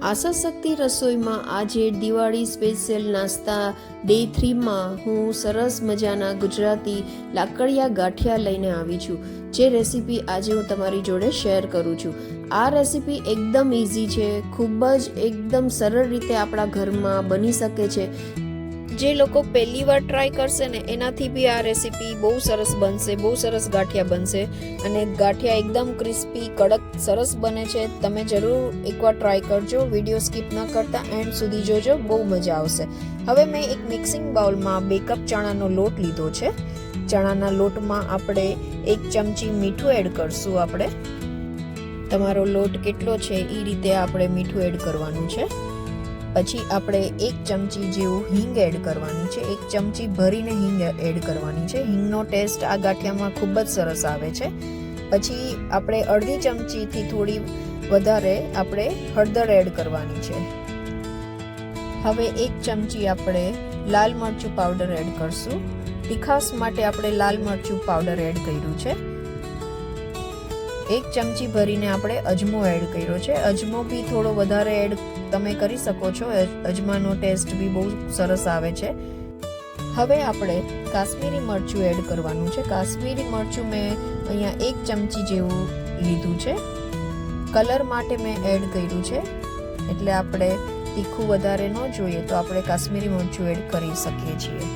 આશા શક્તિ રસોઈમાં આજે દિવાળી સ્પેશિયલ નાસ્તા ડે 3માં હું સરસ મજાના ગુજરાતી લાકડિયા ગાંઠિયા લઈને આવી છું, જે રેસીપી આજે હું તમારી જોડે શેર કરું છું। આ રેસીપી એકદમ ઇઝી છે, ખૂબ જ એકદમ સરળ રીતે આપણા ઘરમાં બની શકે છે। જે લોકો પહેલી વાર ટ્રાય કરશે ને એનાથી બી આ રેસીપી બહુ સરસ બનશે, બહુ સરસ ગાંઠિયા બનશે અને ગાંઠિયા એકદમ ક્રિસ્પી કડક સરસ બને છે। તમે જરૂર એકવાર ટ્રાય કરજો, વિડીયો સ્કીપ ન કરતા એન્ડ સુધી જોજો, બહુ મજા આવશે। હવે મેં એક મિક્સિંગ બાઉલમાં 2 કપ ચણાનો લોટ લીધો છે। ચણાના લોટમાં આપણે 1 ચમચી મીઠું એડ કરશું। આપણે તમારો લોટ કેટલો છે એ રીતે આપણે મીઠું એડ કરવાનું છે। પછી આપણે 1 ચમચી જેવું હિંગ એડ કરવાની છે। 1 ચમચી ભરીને હિંગ એડ કરવાની છે। હિંગનો ટેસ્ટ આ ગાંઠિયામાં ખૂબ જ સરસ આવે છે। પછી આપણે અડધી ચમચીથી થોડી વધારે આપણે હળદર એડ કરવાની છે। હવે 1 ચમચી આપણે લાલ મરચું પાવડર એડ કરશું। તીખાસ માટે આપણે લાલ મરચું પાવડર એડ કર્યું છે। 1 ચમચી ભરીને આપણે અજમો એડ કર્યો છે। અજમો બી થોડો વધારે એડ તમે કરી શકો છો, અજમાનો ટેસ્ટ બી બહુ સરસ આવે છે। હવે આપણે કાશ્મીરી મરચું એડ કરવાનું છે। કાશ્મીરી મરચું મેં અહીંયા 1 ચમચી જેવું લીધું છે। કલર માટે મેં એડ કર્યું છે, એટલે આપણે તીખું વધારે ન જોઈએ તો આપણે કાશ્મીરી મરચું એડ કરી શકીએ છીએ।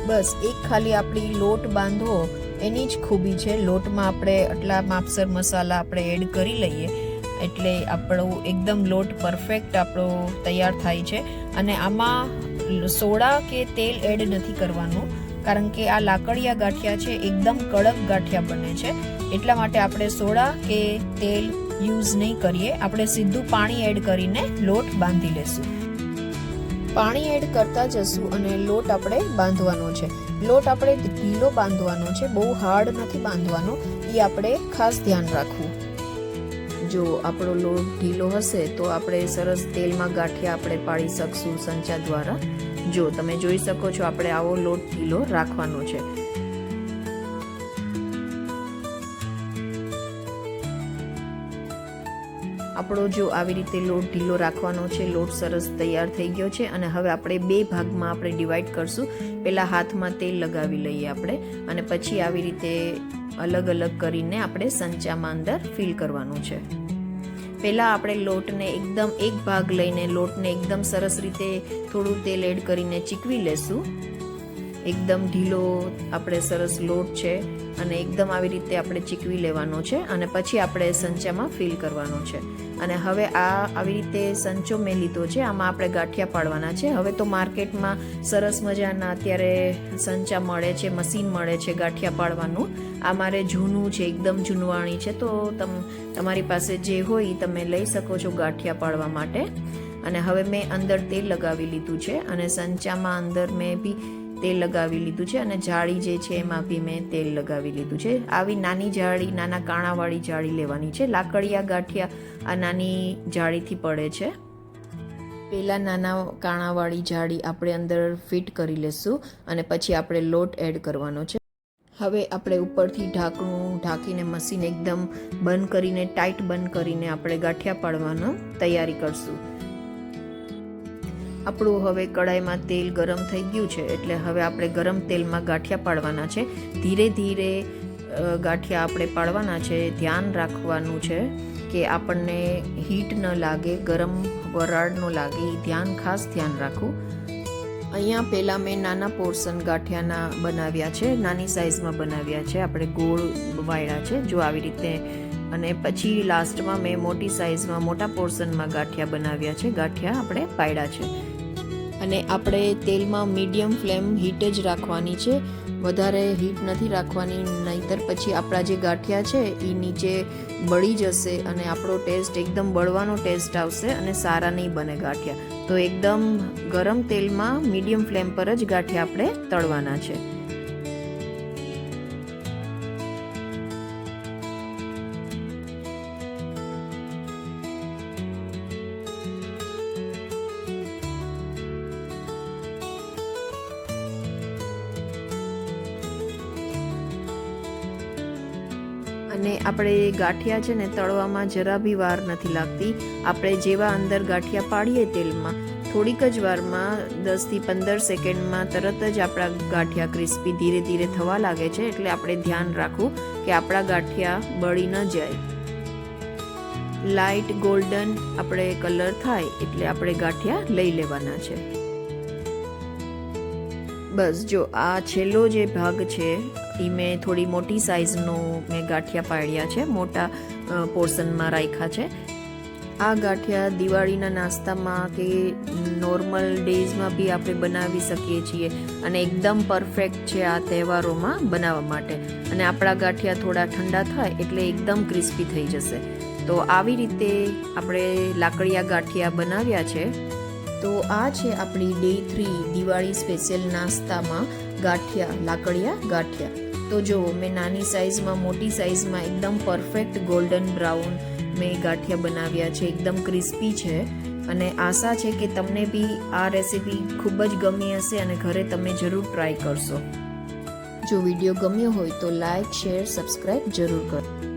બસ એક ખાલી આપણી લોટ બાંધવો એની જ ખૂબી છે। લોટમાં આપણે આટલા માપસર મસાલા આપણે એડ કરી લઈએ એટલે આપણો એકદમ લોટ પરફેક્ટ આપણો તૈયાર થાય છે। અને આમાં સોડા કે તેલ એડ નથી કરવાનું, કારણ કે આ લાકડિયા ગાંઠિયા છે, એકદમ કડક ગાંઠિયા બને છે, એટલા માટે આપણે સોડા કે તેલ યુઝ નહીં કરીએ। આપણે સીધું પાણી એડ કરીને લોટ બાંધી લેશું। પાણી એડ કરતા જશું અને લોટ આપણે બાંધવાનો છે। લોટ આપણે ઢીલો બાંધવાનો છે, બહુ હાર્ડ નથી બાંધવાનો, એ આપણે ખાસ ધ્યાન રાખવું। જો આપણો લોટ ઢીલો હશે તો આપણે સરસ તેલમાં ગાંઠિયા આપણે પાડી શકશું સંચા દ્વારા। જો તમે જોઈ શકો છો, આપણે આવો લોટ ઢીલો રાખવાનો છે। આપણો જો આવી રીતે લોટ ઢીલો રાખવાનો છે, લોટ સરસ તૈયાર થઈ ગયો છે। અને હવે આપણે 2 ભાગમાં આપણે ડિવાઈડ કરશું। પહેલાં હાથમાં તેલ લગાવી લઈએ આપણે, અને પછી આવી રીતે અલગ અલગ કરીને આપણે સંચામાં અંદર ફિલ કરવાનું છે। પહેલાં આપણે લોટને એકદમ એક ભાગ લઈને લોટને એકદમ સરસ રીતે થોડું તેલ એડ કરીને ચીકવી લેશું। એકદમ ઢીલો આપણે સરસ લોટ છે અને એકદમ આવી રીતે આપણે ચીકવી લેવાનો છે, અને પછી આપણે સંચામાં ફિલ કરવાનો છે। અને હવે આવી રીતે સંચો મેં લીધો છે, આમાં આપણે ગાંઠિયા પાડવાના છે। હવે તો માર્કેટમાં સરસ મજાના અત્યારે સંચા મળે છે, મશીન મળે છે ગાંઠિયા પાડવાનું। આ મારે જૂનું છે, એકદમ જૂનવાણી છે, તો તમારી પાસે જે હોય તમે લઈ શકો છો ગાંઠિયા પાડવા માટે। અને હવે મેં અંદર તેલ લગાવી લીધું છે, અને સંચામાં અંદર મેં બી તેલ લગાવી લીધું છે, અને જાળી જે છે એમાં બી મેં તેલ લગાવી લીધું છે। આવી નાની જાળી, નાના કાણાવાળી જાળી લેવાની છે। લાકડિયા ગાંઠિયા આ નાની જાળીથી પડે છે। પહેલાં નાના કાણાવાળી જાળી આપણે અંદર ફિટ કરી લેશું, અને પછી આપણે લોટ એડ કરવાનો છે। હવે આપણે ઉપરથી ઢાંકણું ઢાંકીને મશીન એકદમ બંધ કરીને, ટાઈટ બંધ કરીને આપણે ગાંઠિયા પાડવાનો તૈયારી કરશું। આપણું હવે કડાઈમાં તેલ ગરમ થઈ ગયું છે, એટલે હવે આપણે ગરમ તેલમાં ગાંઠિયા પાડવાના છે। ધીરે ધીરે ગાંઠિયા આપણે પાડવાના છે। ધ્યાન રાખવાનું છે કે આપણને હીટ ન લાગે, ગરમ વરાળ ન લાગે, એ ખાસ ધ્યાન રાખવું। અહીંયા પહેલાં મેં નાના પોર્શન ગાંઠિયાના બનાવ્યા છે, નાની સાઇઝમાં બનાવ્યા છે, આપણે ગોળ વાળ્યા છે જો આવી રીતે। અને પછી લાસ્ટમાં મેં મોટી સાઇઝમાં મોટા પોર્શનમાં ગાંઠિયા બનાવ્યા છે, ગાંઠિયા આપણે પાડ્યા છે। અને આપણે તેલમાં મીડિયમ ફ્લેમ હીટ જ રાખવાની છે, વધારે હીટ નથી રાખવાની, નહીંતર પછી આપણા જે ગાંઠિયા છે એ નીચે બળી જશે અને આપણો ટેસ્ટ એકદમ બળવાનો ટેસ્ટ આવશે અને સારા નહીં બને ગાંઠિયા। તો એકદમ ગરમ તેલમાં મીડિયમ ફ્લેમ પર જ ગાંઠિયા આપણે તળવાના છે। અને અને આપણે ગાંઠિયા છે ને તળવામાં જરા બી વાર નથી લાગતી. આપણે જેવા અંદર ગાંઠિયા પાડીએ તેલમાં થોડીક જ વારમાં 10થી 15 સેકન્ડમાં તરત જ આપણા ગાંઠિયા ક્રિસ્પી ધીરે ધીરે થવા લાગે છે. એટલે આપણે ધ્યાન રાખવું કે આપણા ગાંઠિયા બળી ન જાય. લાઇટ ગોલ્ડન આપણે કલર થાય એટલે આપણે ગાંઠિયા લઈ લેવાના છે. બસ જો આ છેલ્લો જે ભાગ છે એ મેં થોડી મોટી સાઇઝનો મેં ગાંઠિયા પાડ્યા છે, મોટા પોર્શનમાં રાખ્યા છે. આ ગાંઠિયા દિવાળીના નાસ્તામાં કે નોર્મલ ડેઝમાં બી આપણે બનાવી શકીએ છીએ અને એકદમ પરફેક્ટ છે આ તહેવારોમાં બનાવવા માટે. અને આપણા ગાંઠિયા થોડા ઠંડા થાય એટલે એકદમ ક્રિસ્પી થઈ જશે. તો આવી રીતે આપણે લાકડિયા ગાંઠિયા બનાવ્યા છે. તો આ છે આપણી ડે 3 દિવાળી સ્પેશિયલ નાસ્તામાં ગાંઠિયા, લાકડિયા ગાંઠિયા. તો જો મેં નાની સાઇઝમાં, મોટી સાઇઝમાં એકદમ પરફેક્ટ ગોલ્ડન બ્રાઉન મેં ગાંઠિયા બનાવ્યા છે, એકદમ ક્રિસ્પી છે. અને આશા છે કે તમને બી આ રેસીપી ખૂબ જ ગમી હશે અને ઘરે તમે જરૂર ટ્રાય કરશો. જો વિડીયો ગમ્યો હોય તો લાઈક, શેર, સબસ્ક્રાઈબ જરૂર કરો.